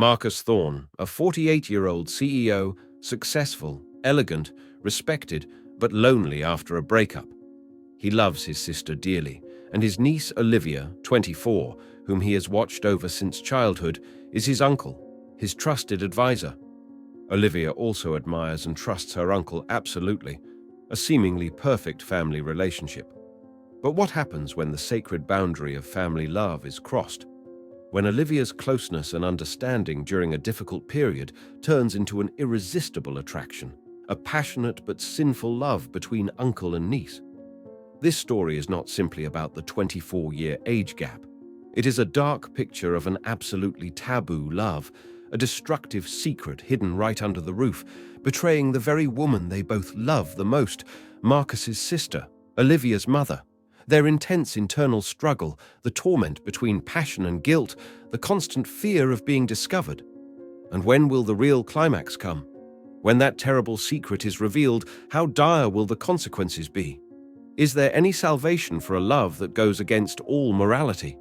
Marcus Thorne, a 48-year-old CEO, successful, elegant, respected, but lonely after a breakup. He loves his sister dearly, and his niece Olivia, 24, whom he has watched over since childhood, is his uncle, his trusted advisor. Olivia also admires and trusts her uncle absolutely, a seemingly perfect family relationship. But what happens when the sacred boundary of family love is crossed? When Olivia's closeness and understanding during a difficult period turns into an irresistible attraction, a passionate but sinful love between uncle and niece. This story is not simply about the 24-year age gap. It is a dark picture of an absolutely taboo love, a destructive secret hidden right under the roof, betraying the very woman they both love the most, Marcus's sister, Olivia's mother. Their intense internal struggle, the torment between passion and guilt, the constant fear of being discovered. And when will the real climax come? When that terrible secret is revealed, how dire will the consequences be? Is there any salvation for a love that goes against all morality?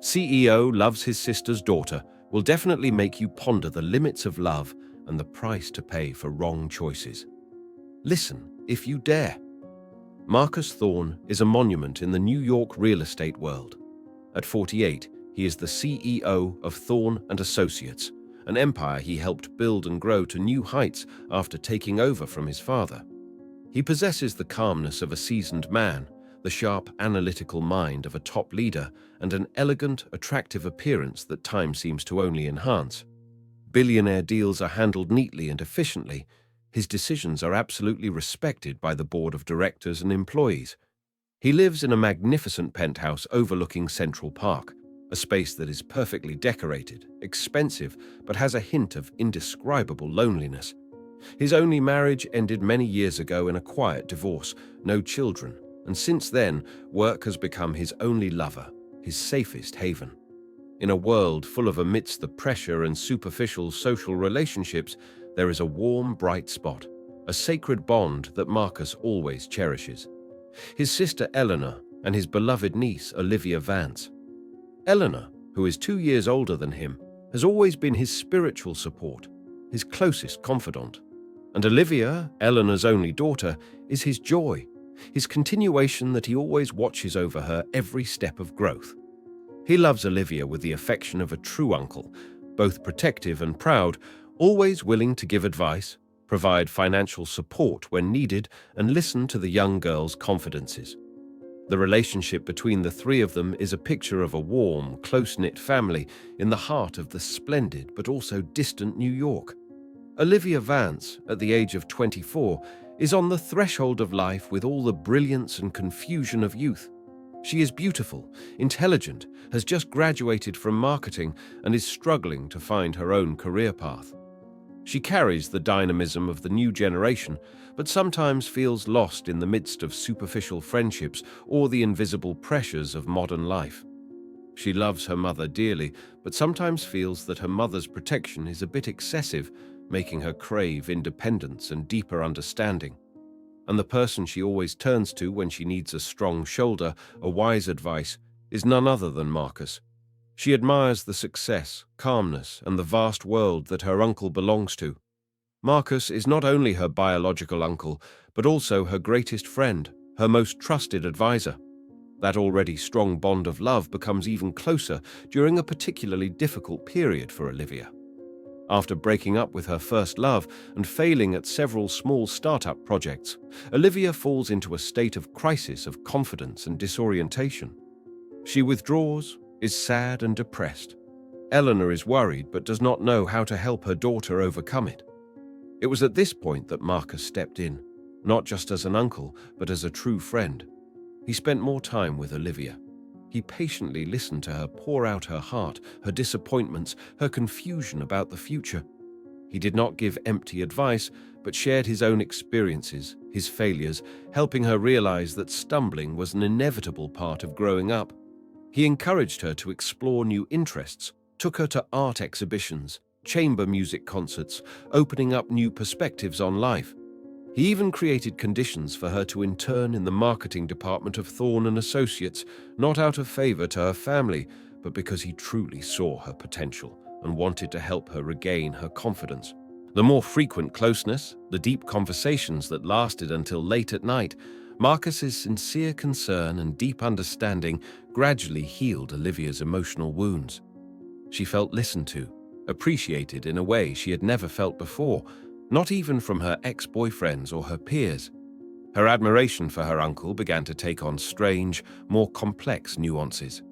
CEO Loves His Sister's Daughter will definitely make you ponder the limits of love and the price to pay for wrong choices. Listen, if you dare. Marcus Thorne is a monument in the New York real estate world. At 48, he is the CEO of Thorne & Associates, an empire he helped build and grow to new heights after taking over from his father. He possesses the calmness of a seasoned man, the sharp, analytical mind of a top leader, and an elegant, attractive appearance that time seems to only enhance. Billionaire deals are handled neatly and efficiently. His decisions are absolutely respected by the board of directors and employees. He lives in a magnificent penthouse overlooking Central Park, a space that is perfectly decorated, expensive, but has a hint of indescribable loneliness. His only marriage ended many years ago in a quiet divorce, no children, and since then, work has become his only lover, his safest haven. In a world full of amidst the pressure and superficial social relationships, there is a warm, bright spot, a sacred bond that Marcus always cherishes. His sister Eleanor and his beloved niece Olivia Vance. Eleanor, who is 2 years older than him, has always been his spiritual support, his closest confidant. And Olivia, Eleanor's only daughter, is his joy, his continuation that he always watches over her every step of growth. He loves Olivia with the affection of a true uncle, both protective and proud, always willing to give advice, provide financial support when needed, and listen to the young girl's confidences. The relationship between the three of them is a picture of a warm, close-knit family in the heart of the splendid but also distant New York. Olivia Vance, at the age of 24, is on the threshold of life with all the brilliance and confusion of youth. She is beautiful, intelligent, has just graduated from marketing, and is struggling to find her own career path. She carries the dynamism of the new generation, but sometimes feels lost in the midst of superficial friendships or the invisible pressures of modern life. She loves her mother dearly, but sometimes feels that her mother's protection is a bit excessive, making her crave independence and deeper understanding. And the person she always turns to when she needs a strong shoulder, a wise advice, is none other than Marcus. She admires the success, calmness, and the vast world that her uncle belongs to. Marcus is not only her biological uncle, but also her greatest friend, her most trusted advisor. That already strong bond of love becomes even closer during a particularly difficult period for Olivia. After breaking up with her first love and failing at several small startup projects, Olivia falls into a state of crisis of confidence and disorientation. She withdraws, is sad and depressed. Eleanor is worried but does not know how to help her daughter overcome it. It was at this point that Marcus stepped in, not just as an uncle, but as a true friend. He spent more time with Olivia. He patiently listened to her pour out her heart, her disappointments, her confusion about the future. He did not give empty advice, but shared his own experiences, his failures, helping her realize that stumbling was an inevitable part of growing up. He encouraged her to explore new interests, took her to art exhibitions, chamber music concerts, opening up new perspectives on life. He even created conditions for her to intern in the marketing department of Thorne & Associates, not out of favor to her family, but because he truly saw her potential, and wanted to help her regain her confidence. The more frequent closeness, the deep conversations that lasted until late at night, Marcus's sincere concern and deep understanding gradually healed Olivia's emotional wounds. She felt listened to, appreciated in a way she had never felt before, not even from her ex-boyfriends or her peers. Her admiration for her uncle began to take on strange, more complex nuances.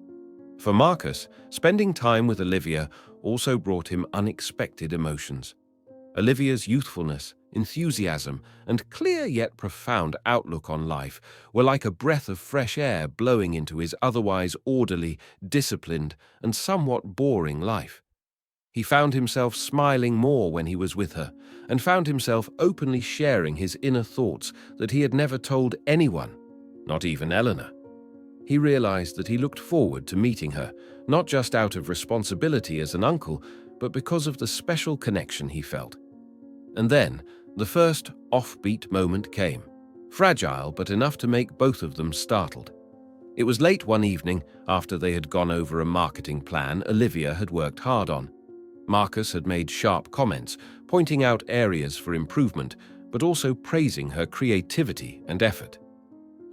For Marcus, spending time with Olivia also brought him unexpected emotions. Olivia's youthfulness, enthusiasm, and clear yet profound outlook on life were like a breath of fresh air blowing into his otherwise orderly, disciplined, and somewhat boring life. He found himself smiling more when he was with her, and found himself openly sharing his inner thoughts that he had never told anyone, not even Eleanor. He realized that he looked forward to meeting her, not just out of responsibility as an uncle, but because of the special connection he felt. And then, the first offbeat moment came, fragile but enough to make both of them startled. It was late one evening, after they had gone over a marketing plan Olivia had worked hard on. Marcus had made sharp comments, pointing out areas for improvement, but also praising her creativity and effort.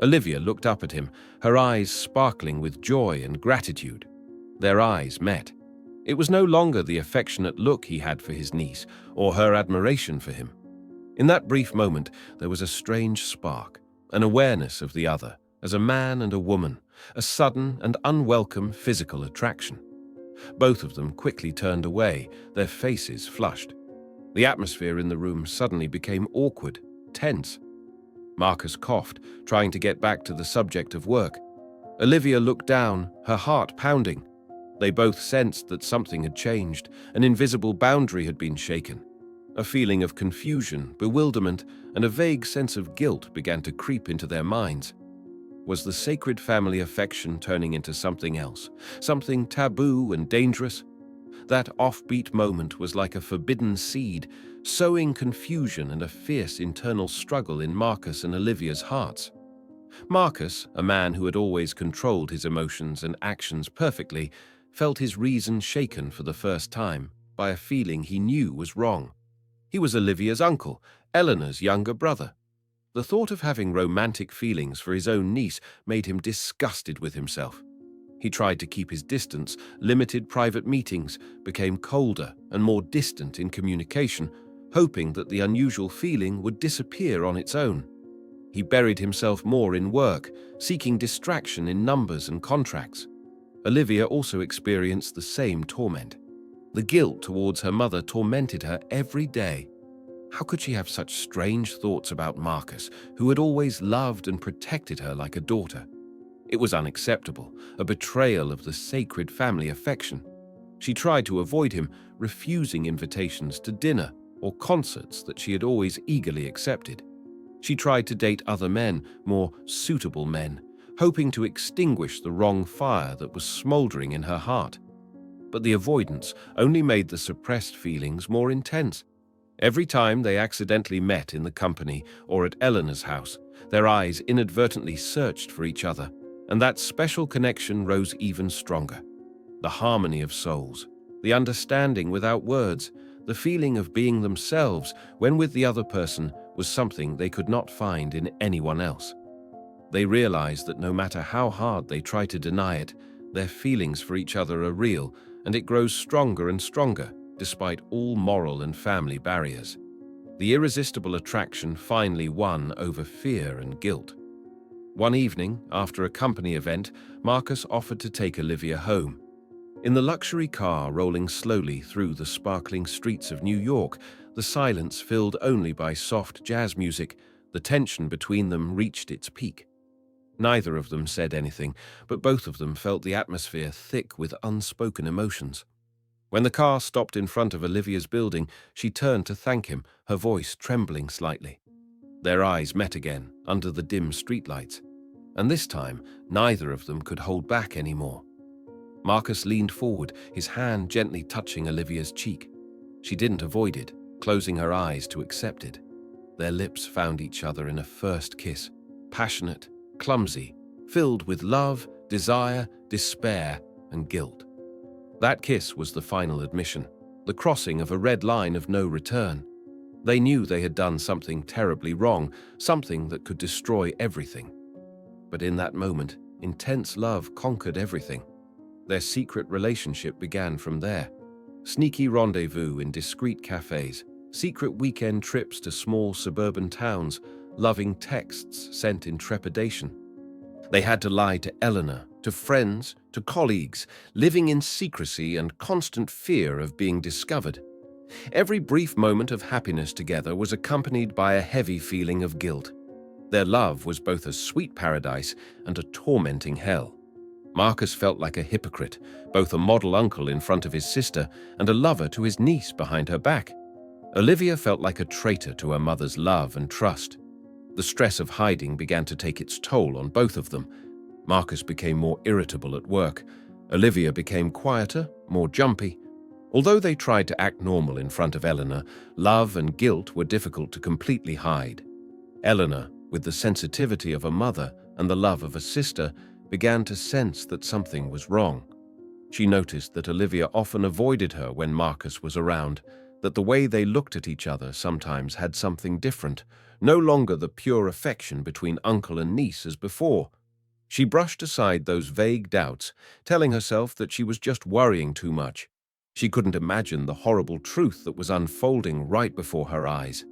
Olivia looked up at him, her eyes sparkling with joy and gratitude. Their eyes met. It was no longer the affectionate look he had for his niece, or her admiration for him. In that brief moment, there was a strange spark, an awareness of the other, as a man and a woman, a sudden and unwelcome physical attraction. Both of them quickly turned away, their faces flushed. The atmosphere in the room suddenly became awkward, tense. Marcus coughed, trying to get back to the subject of work. Olivia looked down, her heart pounding. They both sensed that something had changed, an invisible boundary had been shaken. A feeling of confusion, bewilderment, and a vague sense of guilt began to creep into their minds. Was the sacred family affection turning into something else, something taboo and dangerous? That offbeat moment was like a forbidden seed, sowing confusion and a fierce internal struggle in Marcus and Olivia's hearts. Marcus, a man who had always controlled his emotions and actions perfectly, felt his reason shaken for the first time by a feeling he knew was wrong. He was Olivia's uncle, Eleanor's younger brother. The thought of having romantic feelings for his own niece made him disgusted with himself. He tried to keep his distance, limited private meetings, became colder and more distant in communication, hoping that the unusual feeling would disappear on its own. He buried himself more in work, seeking distraction in numbers and contracts. Olivia also experienced the same torment. The guilt towards her mother tormented her every day. How could she have such strange thoughts about Marcus, who had always loved and protected her like a daughter? It was unacceptable, a betrayal of the sacred family affection. She tried to avoid him, refusing invitations to dinner or concerts that she had always eagerly accepted. She tried to date other men, more suitable men, hoping to extinguish the wrong fire that was smoldering in her heart. But the avoidance only made the suppressed feelings more intense. Every time they accidentally met in the company or at Eleanor's house, their eyes inadvertently searched for each other, and that special connection rose even stronger. The harmony of souls, the understanding without words, the feeling of being themselves when with the other person was something they could not find in anyone else. They realized that no matter how hard they try to deny it, their feelings for each other are real, and it grows stronger and stronger, despite all moral and family barriers. The irresistible attraction finally won over fear and guilt. One evening, after a company event, Marcus offered to take Olivia home. In the luxury car rolling slowly through the sparkling streets of New York, the silence filled only by soft jazz music, the tension between them reached its peak. Neither of them said anything, but both of them felt the atmosphere thick with unspoken emotions. When the car stopped in front of Olivia's building, she turned to thank him, her voice trembling slightly. Their eyes met again under the dim streetlights, and this time neither of them could hold back anymore. Marcus leaned forward, his hand gently touching Olivia's cheek. She didn't avoid it, closing her eyes to accept it. Their lips found each other in a first kiss, passionate, clumsy, filled with love, desire, despair, and guilt. That kiss was the final admission, the crossing of a red line of no return. They knew they had done something terribly wrong, something that could destroy everything. But in that moment, intense love conquered everything. Their secret relationship began from there. Sneaky rendezvous in discreet cafes, secret weekend trips to small suburban towns, loving texts sent in trepidation. They had to lie to Eleanor, to friends, to colleagues, living in secrecy and constant fear of being discovered. Every brief moment of happiness together was accompanied by a heavy feeling of guilt. Their love was both a sweet paradise and a tormenting hell. Marcus felt like a hypocrite, both a model uncle in front of his sister and a lover to his niece behind her back. Olivia felt like a traitor to her mother's love and trust. The stress of hiding began to take its toll on both of them. Marcus became more irritable at work. Olivia became quieter, more jumpy. Although they tried to act normal in front of Eleanor, love and guilt were difficult to completely hide. Eleanor, with the sensitivity of a mother and the love of a sister, began to sense that something was wrong. She noticed that Olivia often avoided her when Marcus was around, that the way they looked at each other sometimes had something different, no longer the pure affection between uncle and niece as before. She brushed aside those vague doubts, telling herself that she was just worrying too much. She couldn't imagine the horrible truth that was unfolding right before her eyes.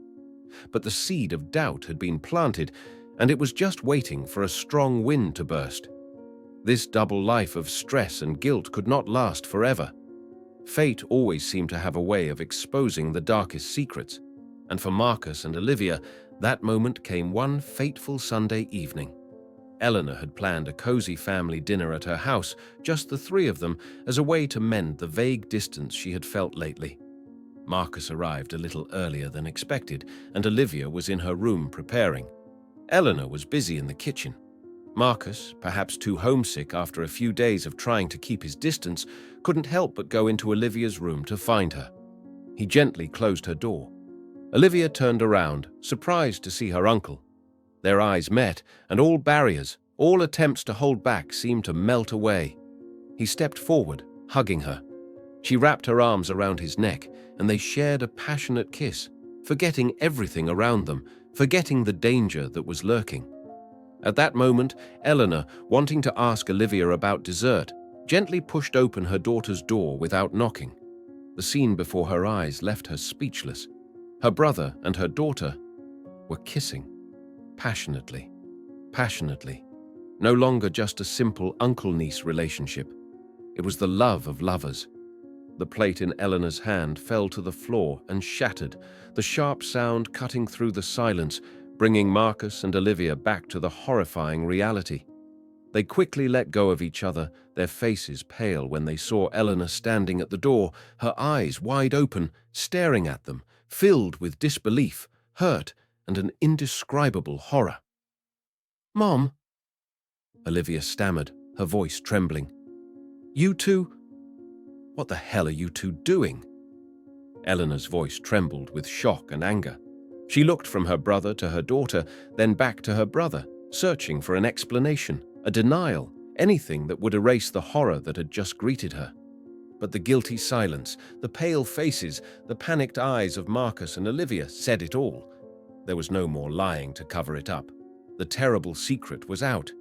But the seed of doubt had been planted, and it was just waiting for a strong wind to burst. This double life of stress and guilt could not last forever. Fate always seemed to have a way of exposing the darkest secrets, and for Marcus and Olivia, that moment came one fateful Sunday evening. Eleanor had planned a cozy family dinner at her house, just the three of them, as a way to mend the vague distance she had felt lately. Marcus arrived a little earlier than expected, and Olivia was in her room preparing. Eleanor was busy in the kitchen. Marcus, perhaps too homesick after a few days of trying to keep his distance, couldn't help but go into Olivia's room to find her. He gently closed her door. Olivia turned around, surprised to see her uncle. Their eyes met, and all barriers, all attempts to hold back seemed to melt away. He stepped forward, hugging her. She wrapped her arms around his neck, and they shared a passionate kiss, forgetting everything around them, forgetting the danger that was lurking. At that moment, Eleanor, wanting to ask Olivia about dessert, gently pushed open her daughter's door without knocking. The scene before her eyes left her speechless. Her brother and her daughter were kissing, passionately, passionately. No longer just a simple uncle-niece relationship. It was the love of lovers. The plate in Eleanor's hand fell to the floor and shattered, the sharp sound cutting through the silence, bringing Marcus and Olivia back to the horrifying reality. They quickly let go of each other, their faces pale when they saw Eleanor standing at the door, her eyes wide open, staring at them, filled with disbelief, hurt, and an indescribable horror. "Mom," Olivia stammered, her voice trembling. "You two? What the hell are you two doing?" Eleanor's voice trembled with shock and anger. She looked from her brother to her daughter, then back to her brother, searching for an explanation, a denial, anything that would erase the horror that had just greeted her. But the guilty silence, the pale faces, the panicked eyes of Marcus and Olivia said it all. There was no more lying to cover it up. The terrible secret was out.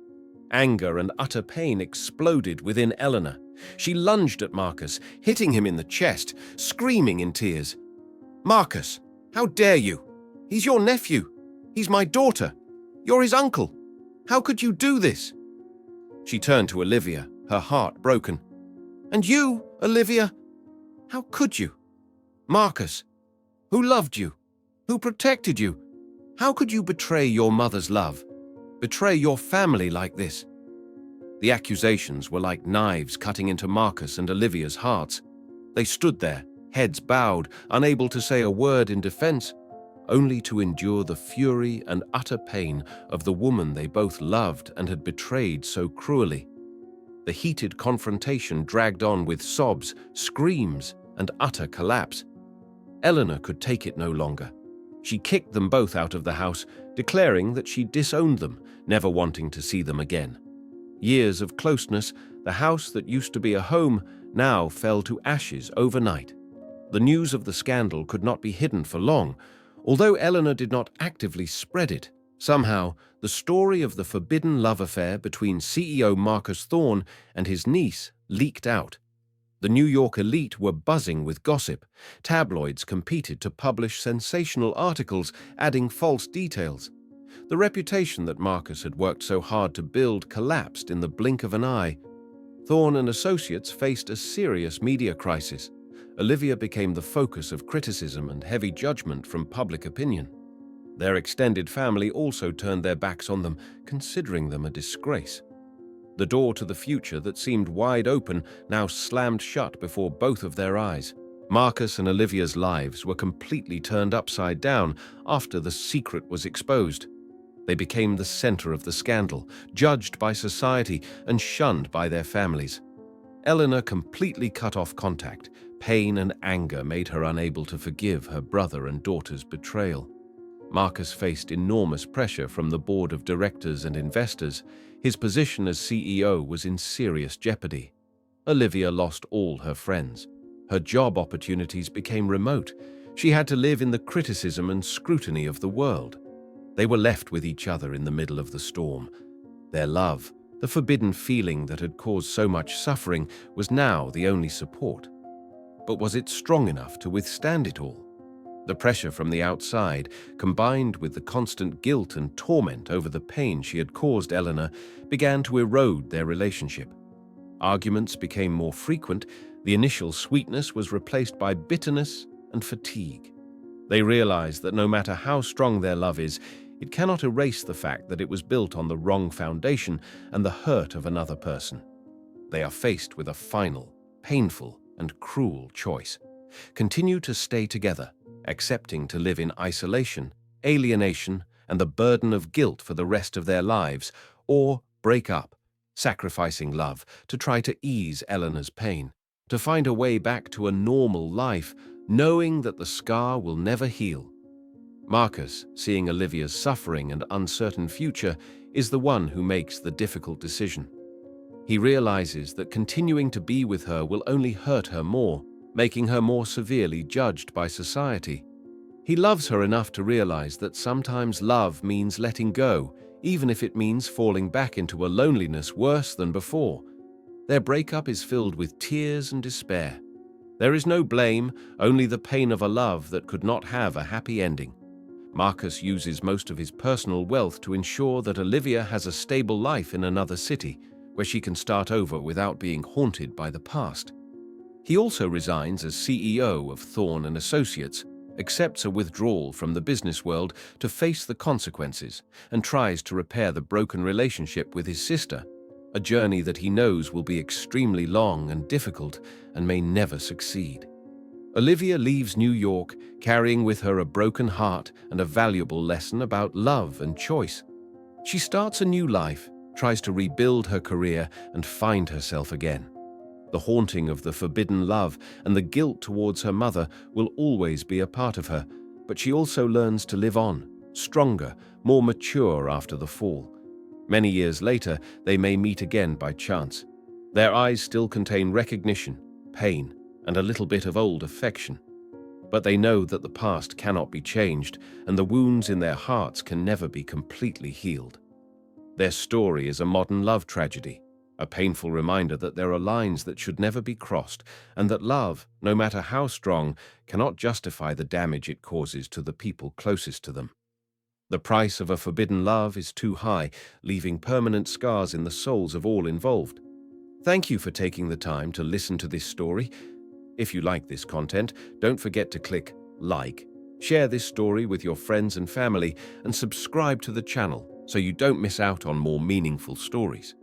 Anger and utter pain exploded within Eleanor. She lunged at Marcus, hitting him in the chest, screaming in tears. "Marcus, how dare you? He's your nephew. He's my daughter. You're his uncle. How could you do this?" She turned to Olivia, her heart broken. "And you, Olivia? How could you? Marcus, who loved you, who protected you, how could you betray your mother's love, betray your family like this?" The accusations were like knives cutting into Marcus and Olivia's hearts. They stood there, heads bowed, unable to say a word in defense, only to endure the fury and utter pain of the woman they both loved and had betrayed so cruelly. The heated confrontation dragged on with sobs, screams, and utter collapse. Eleanor could take it no longer. She kicked them both out of the house, declaring that she disowned them, never wanting to see them again. Years of closeness, the house that used to be a home, now fell to ashes overnight. The news of the scandal could not be hidden for long. Although Eleanor did not actively spread it, somehow the story of the forbidden love affair between CEO Marcus Thorne and his niece leaked out. The New York elite were buzzing with gossip. Tabloids competed to publish sensational articles, adding false details. The reputation that Marcus had worked so hard to build collapsed in the blink of an eye. Thorne and Associates faced a serious media crisis. Olivia became the focus of criticism and heavy judgment from public opinion. Their extended family also turned their backs on them, considering them a disgrace. The door to the future that seemed wide open now slammed shut before both of their eyes. Marcus and Olivia's lives were completely turned upside down after the secret was exposed. They became the center of the scandal, judged by society and shunned by their families. Eleanor completely cut off contact. Pain and anger made her unable to forgive her brother and daughter's betrayal. Marcus faced enormous pressure from the board of directors and investors. His position as CEO was in serious jeopardy. Olivia lost all her friends. Her job opportunities became remote. She had to live in the criticism and scrutiny of the world. They were left with each other in the middle of the storm. Their love, the forbidden feeling that had caused so much suffering, was now the only support. But was it strong enough to withstand it all? The pressure from the outside, combined with the constant guilt and torment over the pain she had caused Eleanor, began to erode their relationship. Arguments became more frequent. The initial sweetness was replaced by bitterness and fatigue. They realized that no matter how strong their love is, it cannot erase the fact that it was built on the wrong foundation and the hurt of another person. They are faced with a final, painful, and cruel choice. Continue to stay together, accepting to live in isolation, alienation, and the burden of guilt for the rest of their lives, or break up, sacrificing love to try to ease Eleanor's pain, to find a way back to a normal life, knowing that the scar will never heal. Marcus, seeing Olivia's suffering and uncertain future, is the one who makes the difficult decision. He realizes that continuing to be with her will only hurt her more, making her more severely judged by society. He loves her enough to realize that sometimes love means letting go, even if it means falling back into a loneliness worse than before. Their breakup is filled with tears and despair. There is no blame, only the pain of a love that could not have a happy ending. Marcus uses most of his personal wealth to ensure that Olivia has a stable life in another city, where she can start over without being haunted by the past. He also resigns as CEO of Thorne and Associates, accepts a withdrawal from the business world to face the consequences, and tries to repair the broken relationship with his sister, a journey that he knows will be extremely long and difficult and may never succeed. Olivia leaves New York, carrying with her a broken heart and a valuable lesson about love and choice. She starts a new life, tries to rebuild her career and find herself again. The haunting of the forbidden love and the guilt towards her mother will always be a part of her, but she also learns to live on, stronger, more mature after the fall. Many years later, they may meet again by chance. Their eyes still contain recognition, pain, and a little bit of old affection. But they know that the past cannot be changed, and the wounds in their hearts can never be completely healed. Their story is a modern love tragedy, a painful reminder that there are lines that should never be crossed, and that love, no matter how strong, cannot justify the damage it causes to the people closest to them. The price of a forbidden love is too high, leaving permanent scars in the souls of all involved. Thank you for taking the time to listen to this story. If you like this content, don't forget to click like, share this story with your friends and family, and subscribe to the channel so you don't miss out on more meaningful stories.